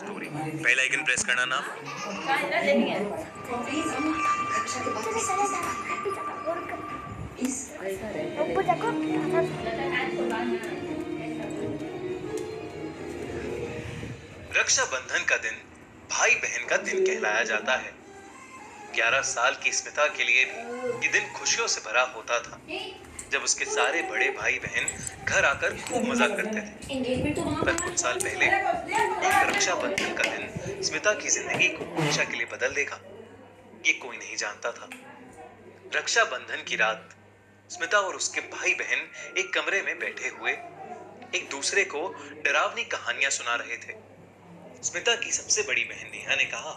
Story. Bell icon press करना ना। रक्षाबंधन का दिन भाई बहन का दिन कहलाया जाता है। 11 साल की स्मिता के लिए भी ये दिन खुशियों से भरा होता था, जब उसके सारे बड़े भाई बहन घर आकर खूब मजा करते थे। पर कुछ साल पहले एक रक्षाबंधन का दिन स्मिता की जिंदगी को हमेशा के लिए बदल देगा, ये कोई नहीं जानता था। रक्षाबंधन की रात स्मिता और उसके भाई बहन एक कमरे में बैठे हुए एक दूसरे को डरावनी कहानियां सुना रहे थे। स्मिता की सबसे बड़ी बहन नेहा ने कहा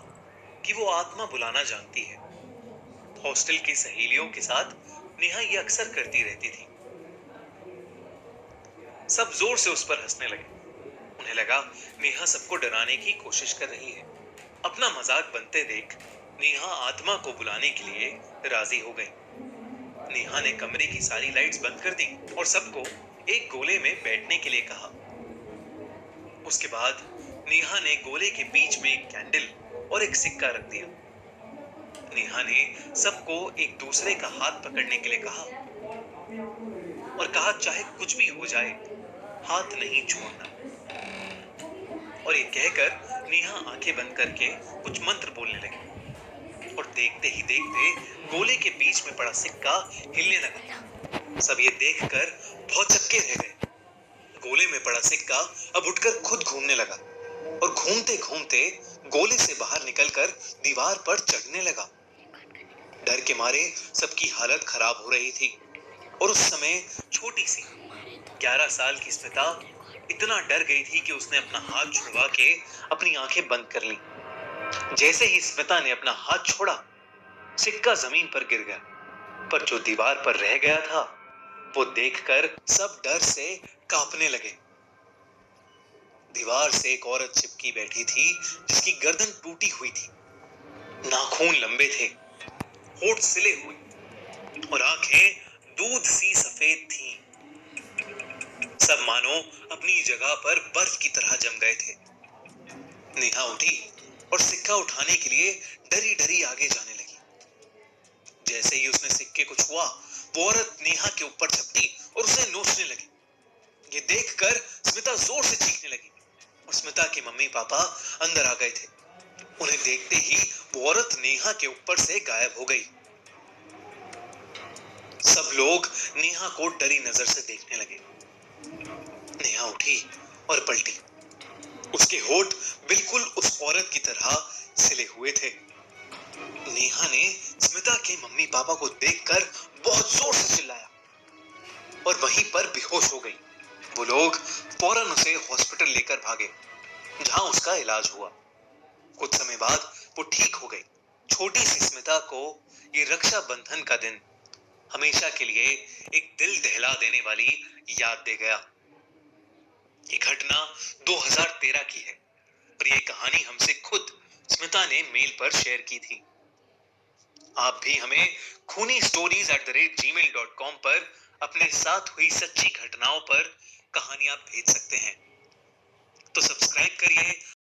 कि वो आत्मा बुलाना जानती है। हॉस्टल की सहेलियों के साथ नेहा ये अक्सर करती रहती थी। सब जोर से उस पर हंसने लगे। उन्हें लगा नेहा सबको डराने की कोशिश कर रही है। अपना मजाक बनते देख नेहा आत्मा को बुलाने के लिए राजी हो गई। नेहा ने कमरे की सारी लाइट्स बंद कर दी और सबको एक गोले में बैठने के लिए कहा। उसके बाद नेहा ने गोले के बीच में एक कैंडल और एक सिक्का रख दिया। नेहा ने सबको एक दूसरे का हाथ पकड़ने के लिए कहा और कहा चाहे कुछ भी हो जाए, हाथ नहीं छोड़ना। और ये कहकर नेहा आंखें बंद करके कुछ मंत्र बोलने लगी और देखते ही देखते गोले के बीच में पड़ा सिक्का हिलने लगा। सब ये देखकर भौचक्के रह गए। गोले में पड़ा सिक्का अब उठकर खुद घूमने लगा और घूमते घूमते गोले से बाहर निकलकर दीवार पर चढ़ने लगा। डर के मारे सबकी हालत खराब हो रही थी और उस समय छोटी सी 11 साल की स्मिता इतना डर गई थी कि उसने अपना हाथ छुड़वा के अपनी आंखें बंद कर ली। जैसे ही स्मिता ने अपना हाथ छोड़ा, सिक्का जमीन पर गिर गया, पर जो दीवार पर रह गया था वो देखकर सब डर से कांपने लगे। दीवार से एक औरत चिपकी बैठी थी जिसकी गर्दन टूटी हुई थी, नाखून लंबे थे, होठ सिले हुए और आंखें दूध सी सफेद थीं। सब मानो अपनी जगह पर बर्फ की तरह जम गए थे। नेहा उठी और सिक्का उठाने के लिए डरी डरी आगे जाने लगी। जैसे ही उसने सिक्के को छुआ, वो औरत नेहा के ऊपर झपटी और उसे नोचने लगी। ये देखकर स्मिता जोर से चीखने लगी और स्मिता के मम्मी पापा अंदर आ गए थे। उन्हें देखते ही वो औरत नेहा के ऊपर से गायब हो गई। सब लोग नेहा को डरी नजर से देखने लगे। नेहा उठी और पलटी। उसके होठ बिल्कुल उस औरत की तरह सिले हुए थे। नेहा ने स्मिता के मम्मी पापा को देखकर बहुत जोर से चिल्लाया और वहीं पर बेहोश हो गई। वो लोग फौरन उसे हॉस्पिटल लेकर भागे, जहां उसका इलाज हुआ। कुछ समय बाद वो ठीक हो गई। छोटी सी स्मिता को ये रक्षाबंधन का दिन हमेशा के लिए एक दिल दहला देने वाली याद दे गया। ये घटना 2013 की है और ये कहानी हमसे खुद स्मिता ने मेल पर शेयर की थी। आप भी हमें खूनी stories@gmail.com पर अपने साथ हुई सच्ची घटनाओं पर कहानियां भेज सकते हैं। तो सब्सक्राइब करिए